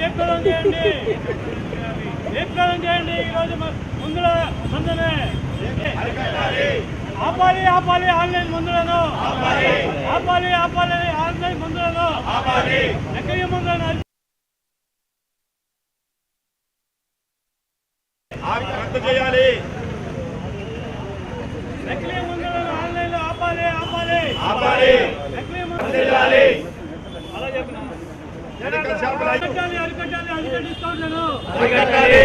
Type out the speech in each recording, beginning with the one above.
జయప్రదం చేయండి, జయప్రదం చేయండి. ఈరోజు ముందుల మందునే ఆపాలి, ఆపాలి ఆన్లైన్ మందులను, ఆపాలి, ఆపాలి ఆన్లైన్ మందులను, నకిలీ మందులను రద్దు చేయాలి. నకిలీ మందులను ఆన్లైన్ లో ఆపాలి, ఆపాలి, ఆపాలి, నకిలీ రద్దు చేయాలి. అలా చెప్పిన అరికట్టాలి, అరికట్టాలి, అధిక డిస్కౌంట్లను అరికట్టాలి.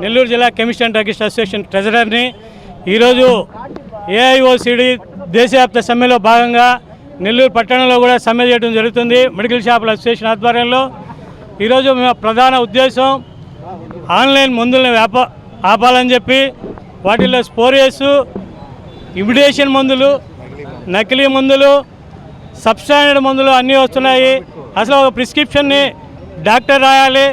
నెల్లూరు జిల్లా కెమిస్ట్ అండ్ డ్రగ్గిస్ట్ అసోసియేషన్ ట్రెజరర్ని ఈరోజు ఏఐఓసిడి దేశవ్యాప్త సమ్మెలో భాగంగా నెల్లూరు పట్టణంలో కూడా సమ్మె చేయడం జరుగుతుంది. మెడికల్ షాపుల అసోసియేషన్ ఆధ్వర్యంలో ఈరోజు మా ప్రధాన ఉద్దేశం ఆన్లైన్ మందులను ఆపాలని చెప్పి వాటిల్లో స్పోరియస్, ఇమిడేషన్ మందులు, నకిలీ మందులు, సబ్స్టాండర్డ్ మందులు అన్నీ వస్తున్నాయి. అసలు ఒక ప్రిస్క్రిప్షన్ని డాక్టర్ రాయాలి,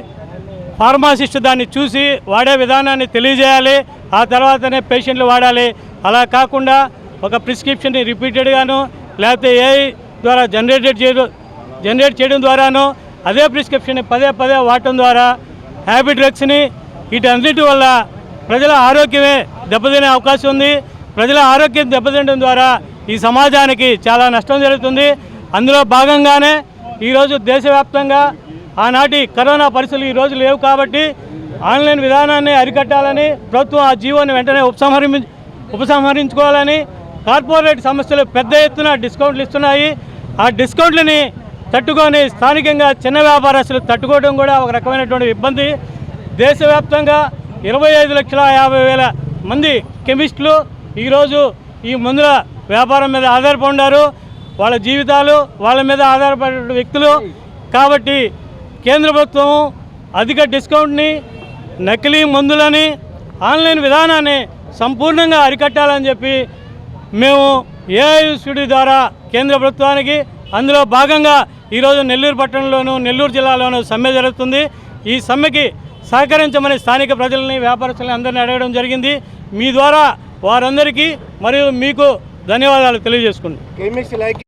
ఫార్మాసిస్ట్ దాన్ని చూసి వాడే విధానాన్ని తెలియజేయాలి, ఆ తర్వాతనే పేషెంట్లు వాడాలి. అలా కాకుండా ఒక ప్రిస్క్రిప్షన్ని రిపీటెడ్గాను లేకపోతే ఏఐ ద్వారా జనరేట్ చేయడం ద్వారాను అదే ప్రిస్క్రిప్షన్ని పదే వాడటం ద్వారా హ్యాబిట్ డ్రగ్స్ని వీటన్నిటి వల్ల ప్రజల ఆరోగ్యమే దెబ్బతినే అవకాశం ఉంది. ప్రజల ఆరోగ్యం దెబ్బతినడం ద్వారా ఈ సమాజానికి చాలా నష్టం జరుగుతుంది. అందులో భాగంగానే ఈరోజు దేశవ్యాప్తంగా ఆనాటి కరోనా పరిస్థితులు ఈరోజు లేవు కాబట్టి ఆన్లైన్ విధానాన్ని అరికట్టాలని ప్రభుత్వం ఆ జీవోని వెంటనే ఉపసంహరించుకోవాలని కార్పొరేట్ సంస్థలు పెద్ద ఎత్తున డిస్కౌంట్లు ఇస్తున్నాయి. ఆ డిస్కౌంట్లని తట్టుకొని స్థానికంగా చిన్న వ్యాపారస్తులు తట్టుకోవడం కూడా ఒక రకమైనటువంటి ఇబ్బంది. దేశవ్యాప్తంగా 25,50,000 మంది కెమిస్టులు ఈరోజు ఈ మందుల వ్యాపారం మీద ఆధారపడి ఉన్నారు. వాళ్ళ జీవితాలు వాళ్ళ మీద ఆధారపడే వ్యక్తులు కాబట్టి కేంద్ర ప్రభుత్వం అధిక డిస్కౌంట్ని, నకిలీ మందులని, ఆన్లైన్ విధానాన్ని సంపూర్ణంగా అరికట్టాలని చెప్పి మేము ఏఐయుసిడి ద్వారా కేంద్ర ప్రభుత్వానికి, అందులో భాగంగా ఈరోజు నెల్లూరు పట్టణంలోనూ నెల్లూరు జిల్లాలోనూ సమ్మె జరుగుతుంది. ఈ సమ్మెకి సహకరించమని స్థానిక ప్రజలని, వ్యాపారస్తులని అందరినీ అడగడం జరిగింది. మీ ద్వారా వారందరికీ మరియు మీకు ధన్యవాదాలు తెలియజేసుకుంటున్నాను.